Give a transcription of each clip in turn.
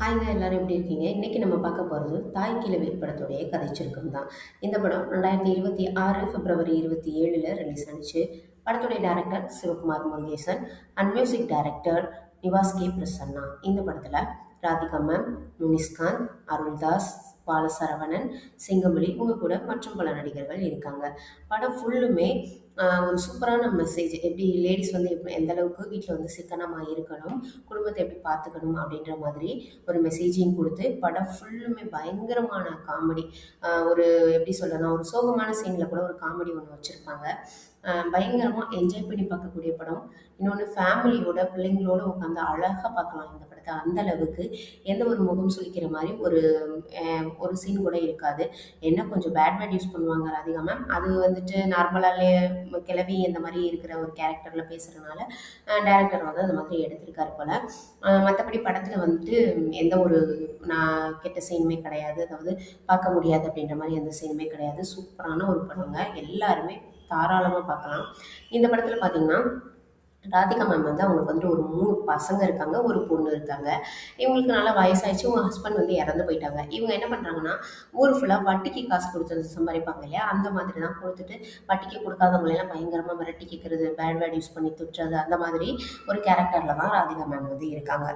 ஹாய்ங்க எல்லாரும் எப்படி இருக்கீங்க? இன்னைக்கு நம்ம பார்க்க போறது தாய் கிழவி படத்துடைய கதை சுருக்கம் தான். இந்த படம் 2026 பிப்ரவரி 27ல ரிலீஸ் ஆனுச்சு. படத்துடைய director Sivakumar Murugesan and music director Nivas K Prasanna. இந்த படத்துல ராதிகா மேம், முனிஸ்காந்த், அருள்தாஸ், பாலசரவணன், சிங்கமொழி இவங்க கூட மற்றும் பல நடிகர்கள் இருக்காங்க. படம் ஃபுல்லுமே ஒரு சூப்பரான மெசேஜ். எப்படி லேடிஸ் வந்து எந்த அளவுக்கு வீட்டில் வந்து சிக்கனமாக இருக்கணும், குடும்பத்தை எப்படி பார்த்துக்கணும் அப்படின்ற மாதிரி ஒரு மெசேஜையும் கொடுத்து படம் ஃபுல்லுமே பயங்கரமான காமெடி. ஒரு எப்படி சொல்லணும், ஒரு சோகமான சீனில் கூட ஒரு காமெடி ஒன்று வச்சுருப்பாங்க. பயங்கரமாக என்ஜாய் பண்ணி பார்க்கக்கூடிய படம். இன்னொன்று ஃபேமிலியோட பிள்ளைங்களோட உட்காந்து அழகாக பார்க்கலாம் இந்த படத்தை. அந்த அளவுக்கு எந்த ஒரு முகம் சுளிக்கிற மாதிரி ஒரு சீன் கூட இருக்காது. என்ன கொஞ்சம் பேட் வேர்ட் யூஸ் பண்ணுவாங்க ராதிகா மேம். அது வந்துட்டு நார்மலாலே கிளவி இந்த மாதிரி இருக்கிற ஒரு கேரக்டரில் பேசுகிறதுனால டைரக்டர் வந்து அந்த மாதிரி எடுத்திருக்காரு போல். மற்றபடி படத்தில் வந்துட்டு எந்த ஒரு கெட்ட சீனுமே கிடையாது. அதாவது பார்க்க முடியாது அப்படின்ற மாதிரி எந்த சீனுமே கிடையாது. சூப்பரான ஒரு படங்க. எல்லாருமே தாராளமாக பார்க்கலாம். இந்த படத்தில் பார்த்தீங்கன்னா ராதிகா மேம் வந்து அவங்களுக்கு வந்துட்டு ஒரு 3 பசங்க இருக்காங்க, ஒரு பொண்ணு இருக்காங்க. இவங்களுக்கு நல்லா வயசாயிடுச்சு. இவங்க ஹஸ்பண்ட் வந்து இறந்து போயிட்டாங்க. இவங்க என்ன பண்ணுறாங்கன்னா, ஊர் ஃபுல்லாக வட்டிக்கு காசு கொடுத்து சம்பாதிப்பாங்க இல்லையா, அந்த மாதிரி தான் கொடுத்துட்டு வட்டிக்கு கொடுக்காதவங்களெல்லாம் பயங்கரமாக மிரட்டி கேட்குறது, பேட் வேர்ட் யூஸ் பண்ணி திட்டுறது, அந்த மாதிரி ஒரு கேரக்டரில் தான் ராதிகா மேம் வந்து இருக்காங்க.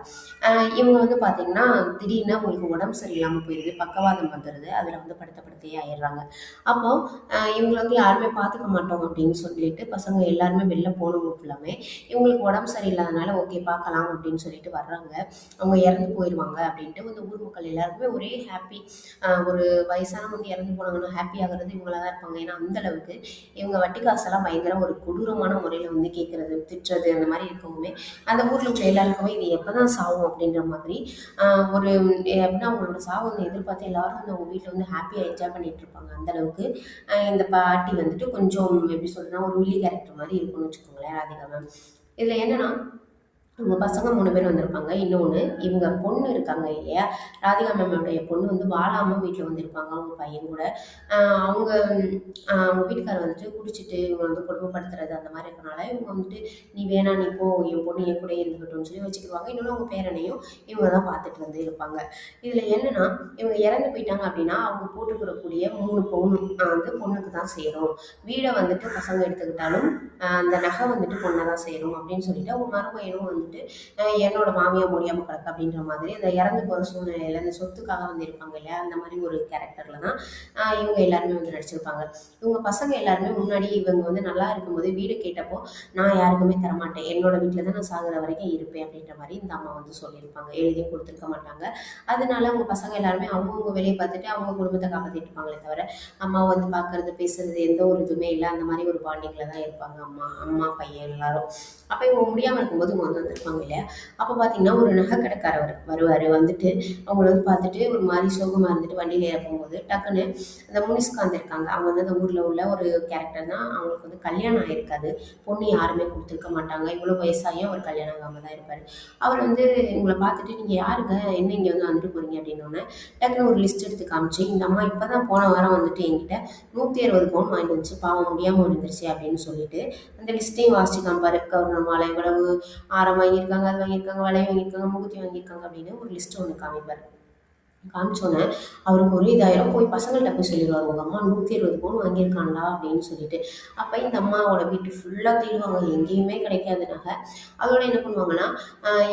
இவங்க வந்து பார்த்தீங்கன்னா திடீர்னு அவங்களுக்கு உடம்பு சரியில்லாமல் போயிடுது, பக்கவாதம் வந்துடுது. அதில் வந்து படுத்தே ஆயிடுறாங்க. அப்போ இவங்களை வந்து யாருமே பார்த்துக்க மாட்டோம் அப்படின்னு சொல்லிட்டு பசங்க எல்லாருமே வெளில போனவங்க ஃபுல்லாமே இவங்களுக்கு உடம்பு சரியில்லாதனால ஓகே பார்க்கலாம் அப்படின்னு சொல்லிட்டு வர்றாங்க. அவங்க இறந்து போயிடுவாங்க அப்படின்ட்டு வந்து ஊர் மக்கள் எல்லாருக்குமே ஒரே ஹாப்பி. ஒரு வயசானவங்க வந்து இறந்து போனாங்கன்னா ஹாப்பி ஆகுறது இவங்களா தான் இருப்பாங்க. ஏன்னா அந்த அளவுக்கு இவங்க வட்டி காசெல்லாம் பயங்கர ஒரு கொடூரமான முறையில் வந்து கேட்கறது, திட்டுறது, அந்த மாதிரி இருக்கவுமே அந்த ஊரில் இருக்க எல்லாருக்குமே இது எப்போதான் சாவும் அப்படின்ற மாதிரி ஒரு எப்படின்னா அவங்களோட சாவு வந்து எதிர்பார்த்து எல்லாரும் வந்து அவங்க வீட்டில் வந்து ஹாப்பியாக என்ஜாய் பண்ணிட்டு இருப்பாங்க. அந்த அளவுக்கு இந்த பாட்டி வந்துட்டு கொஞ்சம் எப்படி சொல்றதுன்னா ஒரு வில்லி கேரக்டர் மாதிரி இருக்கும்னு வச்சுக்கோங்களேன் ராதிகா மேம். இதுல என்னன்னா அவங்க பசங்க 3 பேர் வந்திருப்பாங்க. இன்னொன்று இவங்க பொண்ணு இருக்காங்க இல்லையா, ராதிகா மேமோடைய பொண்ணு வந்து வாழாமல் வீட்டில் வந்திருப்பாங்க அவங்க பையன் கூட. அவங்க அவங்க வீட்டுக்காரர் வந்துட்டு குடிச்சிட்டு இவங்க வந்து கொடுமைப்படுத்துறது அந்த மாதிரி இருக்கனால இவங்க வந்துட்டு நீ வேணா நீ போ, என் பொண்ணு என் கூட இருந்துக்கட்டும்னு சொல்லி வச்சுக்கிடுவாங்க. இன்னொன்று அவங்க பேரனையும் இவங்க தான் பார்த்துட்டு வந்து இருப்பாங்க. இதில் என்னன்னா இவங்க இறந்து போயிட்டாங்க அப்படின்னா அவங்க போட்டுக்கிறக்கூடிய 3 பவுனும் வந்து பொண்ணுக்கு தான் சேரும். வீடை வந்துட்டு பசங்க எடுத்துக்கிட்டாலும் அந்த நகை வந்துட்டு பொண்ணை தான் சேரும் அப்படின்னு சொல்லிட்டு அவங்க மருமையனும் வந்துட்டு என்னோட மாமியா முடியாம கிடக்கு அப்படின்ற மாதிரி அந்த இறந்து போகிற சூழ்நிலையில அந்த சொத்துக்காக வந்து இருப்பாங்க இல்லையா, அந்த மாதிரி ஒரு கேரக்டர்ல தான் இவங்க எல்லாருமே வந்து நடிச்சிருப்பாங்க. இவங்க பசங்க எல்லாருமே முன்னாடி இவங்க வந்து நல்லா இருக்கும்போது வீடு கேட்டப்போ நான் யாருக்குமே தரமாட்டேன், என்னோட வீட்டில் தான் நான் சாகுற வரைக்கும் இருப்பேன் அப்படின்ற மாதிரி இந்த அம்மா வந்து சொல்லியிருப்பாங்க. எழுதியும் கொடுத்துருக்க மாட்டாங்க. அதனால அவங்க பசங்க எல்லாருமே அவங்கவுங்க வேலையை பார்த்துட்டு அவங்க குடும்பத்தை காப்பாற்றிட்டு இருப்பாங்களே தவிர அம்மா வந்து பார்க்கறது பேசுறது எந்த ஒரு இதுவுமே இல்லை. அந்த மாதிரி ஒரு பாண்டிங்கில் தான் இருப்பாங்க அம்மா அம்மா பையன் எல்லாரும். அப்போ இவங்க முடியாமல் இருக்கும்போது இவங்க வந்து வந்திருப்பாங்க இல்லையா, அப்போ பார்த்தீங்கன்னா ஒரு நகை கடைக்காரவர் வருவார். வந்துட்டு அவங்கள வந்து பார்த்துட்டு ஒரு மாதிரி சோகமாக இருந்துட்டு வண்டியில் ஏற போகும்போது டக்குன்னு அந்த முனிஸ்காந்த் இருக்காங்க. அவங்க வந்து அந்த ஊரில் உள்ள ஒரு கேரக்டர் தான். அவங்களுக்கு வந்து கல்யாணம் ஆயிருக்காது, பொண்ணு யாருமே கொடுத்துருக்க மாட்டாங்க. இவ்வளோ வயசாகியும் அவர் கல்யாணம் ஆகாமல் தான் இருப்பார். அவர் வந்து இவங்களை பார்த்துட்டு நீங்கள் யாருங்க, என்ன இங்கே வந்து வந்துட்டு போகிறீங்க அப்படின்னோடனே டக்குன்னு ஒரு லிஸ்ட் எடுத்து காமிச்சு இந்த அம்மா இப்போ தான் போன வாரம் வந்துட்டு என்கிட்ட 160 பவுன் வாங்கிட்டு வந்துச்சு, பாவம் முடியாமல் விழுந்துருச்சு அப்படின்னு சொல்லிட்டு அந்த லிஸ்ட்டையும் வாசிச்சு காமிப்பாரு. கவர்னர் மாலை இவ்வளவு, ஆரம் வாங்கியிருக்காங்க, அது வாங்கியிருக்காங்க, வளையல் வாங்கியிருக்காங்க, மூக்குத்தி வாங்கியிருக்காங்க அப்படின்னு ஒரு லிஸ்ட் ஒன்று காமிப்பார். காமிச்சோன்னே அவருக்கு ஒரு இதாயிரம். போய் பசங்கள்கிட்ட போய் சொல்லிடுவார், உங்கள் அம்மா 160 பவுன் வாங்கியிருக்காண்டா அப்படின்னு சொல்லிட்டு. அப்போ இந்த அம்மாவோட வீட்டு ஃபுல்லாக தேடுவாங்க, எங்கேயுமே கிடைக்காது நகை. அதோட என்ன பண்ணுவாங்கன்னா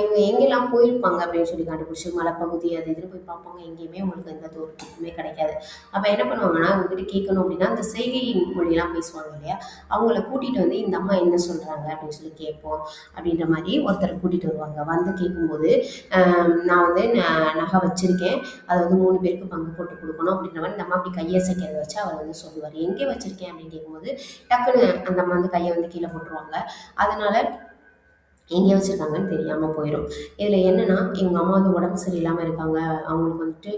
இவங்க எங்கெல்லாம் போயிருப்பாங்க அப்படின்னு சொல்லி கண்டுபிடிச்சி மலைப்பகுதி அது இதுன்னு போய் பார்ப்பாங்க. எங்கேயுமே உங்களுக்கு எந்த தோட்டத்துக்குமே கிடைக்காது. அப்போ என்ன பண்ணுவாங்கன்னா இவங்ககிட்ட கேட்கணும் அப்படின்னா அந்த செய்கை மொழியெல்லாம் பேசுவாங்க இல்லையா, அவங்கள கூட்டிகிட்டு வந்து இந்த அம்மா என்ன சொல்கிறாங்க அப்படின்னு சொல்லி கேட்போம் அப்படின்ற மாதிரி ஒருத்தரை கூட்டிகிட்டு வருவாங்க. வந்து கேட்கும்போது நான் வந்து நகை வச்சுருக்கேன், அது வந்து 3 பேருக்கு பங்கு போட்டு கொடுக்கணும் அப்படின்ற மாதிரி நம்ம அப்படி கையசைக்கிறத வச்சு அவர் வந்து சொல்லுவார். எங்கே வச்சிருக்கேன் அப்படின்னு கேட்கும்போது டக்குன்னு அந்த அம்மா வந்து கையை வந்து கீழே போட்டுருவாங்க. அதனால எங்கே வச்சுருக்காங்கன்னு தெரியாமல் போயிடும். இதில் என்னென்னா இவங்க அம்மா வந்து உடம்பு சரியில்லாமல் இருக்காங்க, அவங்களுக்கு வந்துட்டு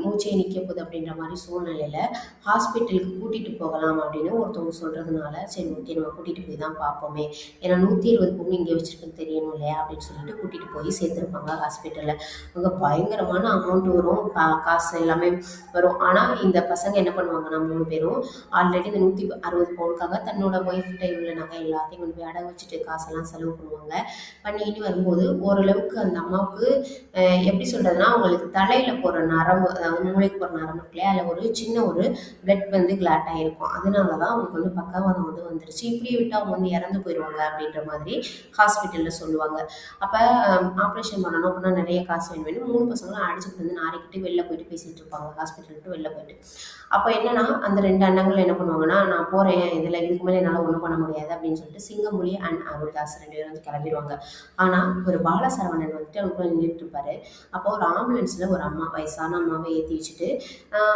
மூச்சே நிற்க போகுது அப்படின்ற மாதிரி சூழ்நிலையில் ஹாஸ்பிட்டலுக்கு கூட்டிகிட்டு போகலாம் அப்படின்னு ஒருத்தவங்க சொல்கிறதுனால சரி ஓகே நம்ம கூட்டிகிட்டு போய் தான் பார்ப்போமே, ஏன்னா 120 பவுன் இங்கே வச்சுருக்குன்னு தெரியணும் இல்லையா அப்படின்னு சொல்லிட்டு கூட்டிகிட்டு போய் சேர்த்துருப்பாங்க ஹாஸ்பிட்டலில். அங்கே பயங்கரமான அமௌண்ட் வரும், காசு எல்லாமே வரும். ஆனால் இந்த பசங்க என்ன பண்ணுவாங்கன்னா 3 பேரும் ஆல்ரெடி இந்த 160 பவுனுக்காக தன்னோட ஒய்ஃப்கிட்ட உள்ள நகை எல்லாத்தையும் கொண்டு போய் அடகு வச்சுட்டு காசெல்லாம் செலவு பண்ணுவாங்க. பண்ணுவாங்க. பண்ணிக்கிட்டு வரும்போது ஓரளவுக்கு அந்த அம்மாவுக்கு எப்படி சொல்றதுன்னா, அவங்களுக்கு தலையில போற நரம்பு, அதாவது மூளைக்கு போற நரம்பு இருக்கு இல்லையா? அதில ஒரு சின்ன ஒரு பிளட் வந்து கிளாட் ஆயிருக்கும். அதனால தான் அவங்களுக்கு வந்து பக்கவாதம் வந்து வந்துருச்சு. இப்படியே விட்டா அவங்க வந்து இறந்து போயிருவாங்க அப்படின்ற மாதிரி ஹாஸ்பிட்டல்ல சொல்லுவாங்க. அப்ப ஆப்ரேஷன் பண்ணணும் அப்படின்னா நெறைய காசு வேணும். 3 பசங்களும் அடிச்சுக்கிட்டு வந்து நாறிக்கிட்டு வெளில போயிட்டு பேசிட்டு இருப்பாங்க. ஹாஸ்பிட்டல் விட்டு வெளில போயிட்டு. அப்ப என்னன்னா, அந்த 2 அண்ணங்கள் என்ன பண்ணுவாங்கன்னா, "நான் போறேன். இதுக்கு மேல என்னால ஒண்ணும் பண்ண முடியாது" அப்படின்னு சொல்லிட்டு சிங்கம்புலி அண்ட் அருள்தாஸ் 2 பேரும் வந்து கிளம்பிருவாங்க. ஆனா, ஒரு பாலசரவணன் வந்துட்டு அவருக்குள்ள நின்னுட்டு இருப்பாரு. அப்போ ஒரு ஆம்புலன்ஸ்ல ஒரு அம்மா, வயசான அம்மாவ ஏத்தி வச்சுட்டு,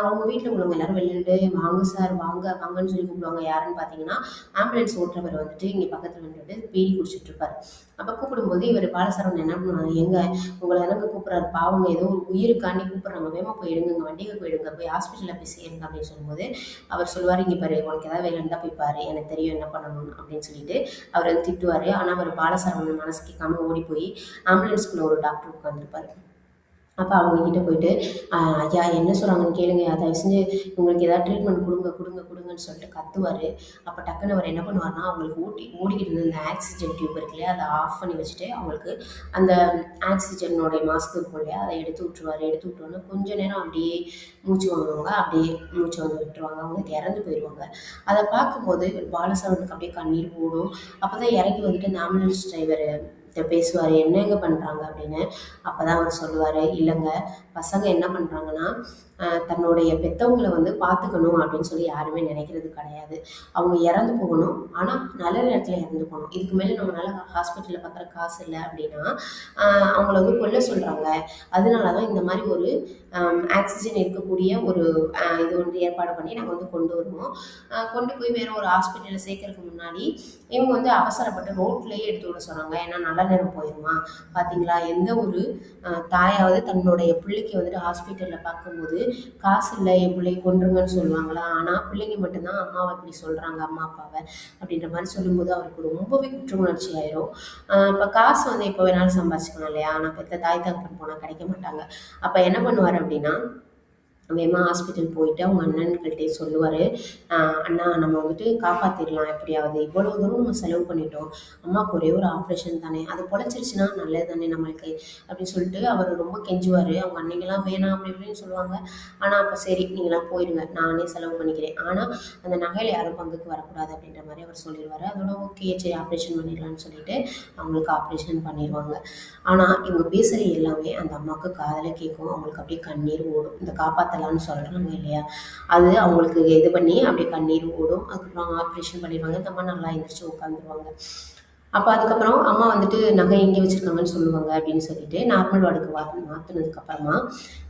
அவங்க வீட்ல உள்ளவங்க எல்லாரும் வெளில நின்னுட்டு, "வாங்க சார், வாங்க, வாங்கன்னு" சொல்லி கூப்பிடுவாங்க. யாருன்னு பார்த்தீங்கன்னா, ஆம்புலன்ஸ் ஓட்டுறவர் வந்துட்டு இங்க பக்கத்துல நின்னுட்டு பீடி குடிச்சிட்டு இருப்பாரு. அப்ப கூப்பிடும்போது இவரு பாலசரவணன் என்ன பண்ணுவாரு, "ஏங்க உங்கள தானங்க கூப்பிடுறாரு, பாவங்க ஏதோ ஒரு உயிருக்காண்டி கூப்பிடுறாங்க. வேகமா போய் எடுங்கங்க, வண்டியில போயிடுங்க. போய் ஹாஸ்பிட்டல்ல போய் சேருங்க" அப்படின்னு சொல்லும்போது, அவர் சொல்லுவாரு, "இங்க பாரு, உனக்கு ஏதாவது வேலை இருந்தா போய் பாரு. எனக்கு தெரியும் என்ன பண்ணணும்னு" அப்படின்னு சொல்லிட்டு அவர் வந்து திட்டுவாரு. ஆனா, அவர் பாலசரவணன் மனசு கேட்காம ஓடி போய் ஆம்புலன்ஸ்குள்ள ஒரு டாக்டர் உட்காந்துருப்பாரு. அப்ப அவங்க கிட்ட போயிட்டு, ஐயா என்ன சொல்றாங்கன்னு கேளுங்கய்யா. தயவு செஞ்சு உங்களுக்கு ஏதாவது ட்ரீட்மெண்ட் குடுங்க, குடுங்க, குடுங்கன்னு சொல்லிட்டு கத்துவாரு. அப்ப டக்குனு அவர் என்ன பண்ணுவாருன்னா, அவங்களுக்கு ஓடிக்கிட்டு இருந்த அந்த ஆக்ஸிஜன் டியூப் இருக்கு இல்லையா? அத ஆஃப் பண்ணி வச்சுட்டு, அவங்களுக்கு அந்த ஆக்ஸிஜனோட மாஸ்க் இருக்கும் இல்லையா? அத எடுத்து விட்டுருவாரு. எடுத்து விட்டோனே கொஞ்ச நேரம் அப்படியே மூச்சு வாங்குவாங்க. அப்படியே மூச்ச வந்து விட்டுருவாங்க. அவங்க இறந்து போயிருவாங்க. அத பார்க்கும்போது பாலசரவணனுக்கு அப்படியே கண்ணீர் ஓடும். அப்பதான் இறங்கி வந்துட்டு அந்த ஆம்புலன்ஸ் டிரைவரு கிட்ட பேசுவாரு. "என்னங்க பண்றாங்க?" அப்படின்னு. அப்பதான் அவரு சொல்லுவாரு, "இல்லங்க, பசங்க என்ன பண்றாங்கன்னா, தன்னுடைய பெத்தவங்கள வந்து பார்த்துக்கணும் அப்படின்னு சொல்லி யாருமே நினைக்கிறது கிடையாது. அவங்க இறந்து போகணும். ஆனா, நல்ல நேரத்துல இறந்து போகணும். இதுக்கு மேல நம்மளால ஹாஸ்பிட்டல்ல பார்க்குற காசு இல்ல அப்படின்னா, அவங்கள வந்து கொல்ல சொல்றாங்க. அதனால தான் இந்த மாரி ஒரு ஆக்ஸிஜன் இருக்கக்கூடிய ஒரு இது வந்து ஏற்பாடு பண்ணி நாங்க வந்து கொண்டு வருவோம். கொண்டு போய் வேற ஒரு ஹாஸ்பிட்டல்ல சேர்க்கறதுக்கு முன்னாடி, இவங்க வந்து அவசரப்பட்டு ரோட்லயே எடுத்து விட சொன்னாங்க. ஏன்னா, நல்ல நேரம் போயிருமா. பார்த்தீங்களா, எந்த ஒரு தாயாவது தன்னுடைய பிள்ளைக்கு வந்துட்டு ஹாஸ்பிட்டல்ல பார்க்கும்போது, காசு இல்ல என் பிள்ளைய கொன்றுங்கன்னு சொல்லுவாங்களா? ஆனா பிள்ளைங்க மட்டும் தான் அம்மாவ இப்படி சொல்றாங்க, அம்மா, அப்பாவ அப்படின்ற மாரி சொல்லும்போது அவருக்கு ரொம்பவே குற்ற உணர்ச்சி ஆயிரும். இப்ப காசு வந்து எப்ப வேணாலும் சம்பாரிச்சுக்கலாம் இல்லையா? ஆனா பெத்த தாய் தகப்பன் போனா கிடைக்க மாட்டாங்க. அப்ப என்ன பண்ணுவாரு அப்படின்னா, வேகமா ஹாஸ்பிட்டல் போயிட்டு அவங்க அண்ணன்கள்ட்டயே சொல்லுவாரு, "அண்ணா நம்ம வந்துட்டு காப்பாத்திரலாம் எப்படியாவது. இவ்வளோ தூரம் நம்ம செலவு பண்ணிட்டோம். அம்மாவுக்கு ஒரே ஒரு ஆப்ரேஷன் தானே. அது பொழைச்சிருச்சுன்னா நல்லது தானே நம்மளுக்கு." அப்படின்னு சொல்லிட்டு அவரு ரொம்ப கெஞ்சுவாரு. அவங்க அண்ணிங்கலாம் வேணாம் அப்படி இப்படின்னு சொல்லுவாங்க. ஆனா அப்ப சரி நீங்கலாம் போயிருங்க. நானே செலவு பண்ணிக்கிறேன். ஆனா அந்த நகையில யாரும் பங்குக்கு வரக்கூடாது அப்படின்ற மாரி அவர் சொல்லிருவாரு. அதோட ஓகே சரி ஆப்ரேஷன் பண்ணிடலாம்னு சொல்லிட்டு அவங்களுக்கு ஆப்ரேஷன் பண்ணிருவாங்க. ஆனா இவங்க பேசுற எல்லாமே அந்த அம்மாவுக்கு காதுல கேட்கும். அவங்களுக்கு அப்படியே கண்ணீர் ஓடும். இந்த காப்பாத்தலாம்னு சொல்றாங்க இல்லையா? அது அவங்களுக்கு இது பண்ணி அப்படியே கண்ணீர் ஓடும். அதுக்கப்புறம் ஆப்ரேஷன் பண்ணிருவாங்க. இந்த அம்மா நல்லா எந்திரிச்சு உட்காந்துருவாங்க. அப்ப அதுக்கப்புறம் அம்மா வந்துட்டு நகை எங்கே வச்சிருக்காங்கன்னு சொல்லுவாங்க அப்படின்னு சொல்லிட்டு நார்மல் வார்டுக்கு மாத்துனதுக்கு அப்புறமா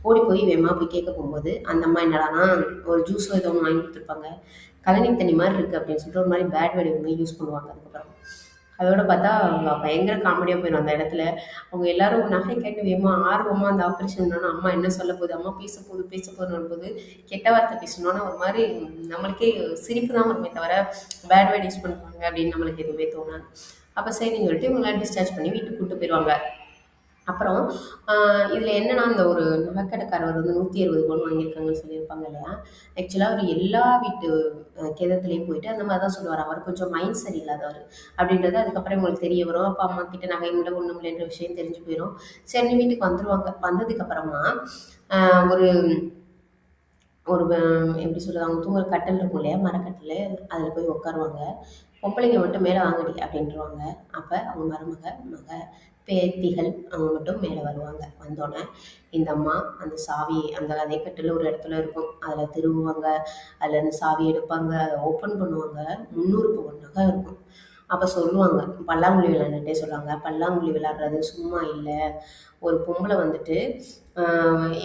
ஓடி போய் வேகமா போய் கேட்க போகும்போது, அந்த அம்மா என்னடான்னா ஒரு ஜூஸோ ஏதோ ஒண்ணு வாங்கி குடுத்துருப்பாங்க. கழனி தண்ணி மாரி இருக்கு அப்படின்னு சொல்லிட்டு ஒரு மாரி பேட் வேர்ட் எதுவுமே யூஸ் பண்ணுவாங்க அதுக்கப்புறம். அதோட பார்த்தா பயங்கர காமெடியா போயிரும் அந்த இடத்துல. அவங்க எல்லாரும் நகை கேட்டு வேகமா ஆர்வமா அந்த ஆப்ரேஷன் பண்ணோனே அம்மா என்ன சொல்ல போகுது? அம்மா பேச போகுதுன்னும்போது கெட்ட வார்த்தை பேசணும்னா ஒரு மாரி நம்மளுக்கே சிரிப்பு தான் வருமே தவிர, பேட் வேர்ட் யூஸ் பண்ணுவாங்க அப்படின்னு நம்மளுக்கு எதுவுமே தோணாது. அப்ப சரின்னு சொல்லிட்டு இவங்கள டிஸ்சார்ஜ் பண்ணி வீட்டுக்கு கூட்டு போயிருவாங்க. அப்புறம் அ இதில என்னன்னா, அந்த ஒரு நகைக்கடைக்காரர் வந்து 160 பவுன் வாங்கியிருக்காங்கன்னு சொல்லியிருப்பாங்க இல்லையா? ஆக்சுவலா அவரு எல்லா வீட்டு கெதத்துலயும் போயிட்டு அந்த மாரி தான் சொல்லுவாரு. அவர் கொஞ்சம் மைண்ட் சரியில்லாதவரு. அப்படின்றது அதுக்கப்புறம் இவங்களுக்கு தெரிய வரும். அப்பா, அம்மா கிட்ட நகையும் இல்ல, ஒண்ணும் இல்லைன்ற விஷயம் தெரிஞ்சு போயிரும். சரின்னு வீட்டுக்கு வந்துருவாங்க. வந்ததுக்கப்புறமா அ ஒரு ஒரு எப்படி சொல்றது? அவங்க தூங்குற கட்டில் இருக்கும் இல்லையா? மரக்கட்டிலு. அதில போய் உட்காருவாங்க. "பொம்பளைங்க மட்டும் மேல வாங்கடி" அப்படின்ருவாங்க. அப்ப அவங்க மருமக, மக, பேத்திகள் அவங்க மட்டும் மேல வருவாங்க. வந்தோனே இந்த அம்மா அந்த சாவி அந்த அதே கட்டில்ல ஒரு இடத்துல இருக்கும். அதில திருவுவாங்க. அதுலேருந்து சாவி எடுப்பாங்க. அத ஓப்பன் பண்ணுவாங்க. 300 பவுன் நகை இருக்கும். அப்ப சொல்லுவாங்க, பல்லாங்குழி விளையாண்டுட்டே சொல்லுவாங்க, "பல்லாங்குழி விளையாடுறது சும்மா இல்ல. ஒரு பொம்பள வந்துட்டு அ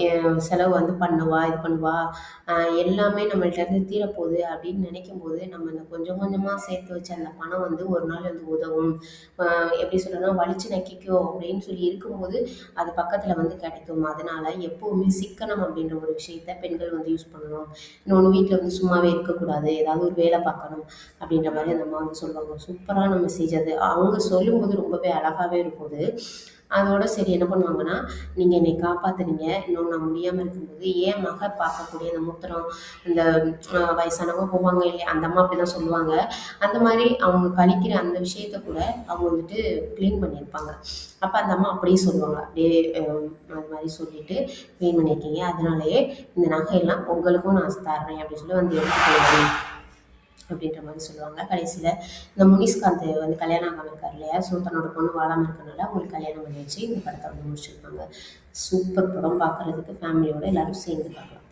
என் செலவு வந்து பண்ணுவா, இது பண்ணுவா. அ எல்லாமே நம்மள்ட்டருந்து தீரப்போகுது அப்படின்னு நினைக்கும்போது, நம்ம இந்த கொஞ்சம் கொஞ்சமா சேர்த்து வச்ச அந்த பணம் வந்து ஒரு நாள் வந்து உதவும். எப்படி சொல்றதுன்னா, வலிச்சு நக்கிக்கும் அப்படின்னு சொல்லி இருக்கும்போது, அது பக்கத்துல வந்து கிடைக்கும். அதனால எப்பவுமே சிக்கனம் அப்படின்ற ஒரு விஷயத்த பெண்கள் வந்து யூஸ் பண்ணணும். இன்னொன்னு வீட்ல வந்து சும்மாவே இருக்கக்கூடாது. ஏதாவது ஒரு வேலை பார்க்கணும் அப்படின்ற மாரி அந்த அம்மா வந்து சொல்லுவாங்க. சூப்பரான மெசேஜ் அது. அவங்க சொல்லும்போது ரொம்பவே அழகாவே இருக்கும் அது. அதோட சரி என்ன பண்ணுவாங்கன்னா, "நீங்க என்னை காப்பாத்துனீங்க. இன்னும் நான் முடியாம இருக்கும்போது, என் மக பார்க்கக்கூடிய அந்த மூத்திரம், இந்த வயசானவங்க போவாங்க இல்லையா? அந்த அம்மா அப்படிதான் சொல்லுவாங்க. அந்த மாரி அவங்க கழிக்கிற அந்த விஷயத்த கூட அவங்க வந்துட்டு கிளீன் பண்ணியிருப்பாங்க. அப்ப அந்த அம்மா அப்படியே சொல்லுவாங்க. அப்படியே அது மாரி சொல்லிட்டு, "கிளீன் பண்ணியிருக்கீங்க. அதனாலேயே இந்த நகையெல்லாம் உங்களுக்கும் நான் தர்றேன்" அப்படின்னு சொல்லி வந்து எடுத்துக்கோங்க. அப்படின்ற மாரி சொல்லுவாங்க. கடைசியில இந்த முனிஸ்காந்த் வந்து கல்யாணம் ஆகாம இருக்காரு இல்லையா? ஸோ தன்னோட பொண்ணு வாழாம இருக்கனால அவங்களுக்கு கல்யாணம் பண்ணி வச்சு இந்த படத்த வந்து முடிச்சிருப்பாங்க. சூப்பர் படம் பார்க்குறதுக்கு ஃபேமிலியோட எல்லாரும் சேர்ந்து பார்க்கலாம்.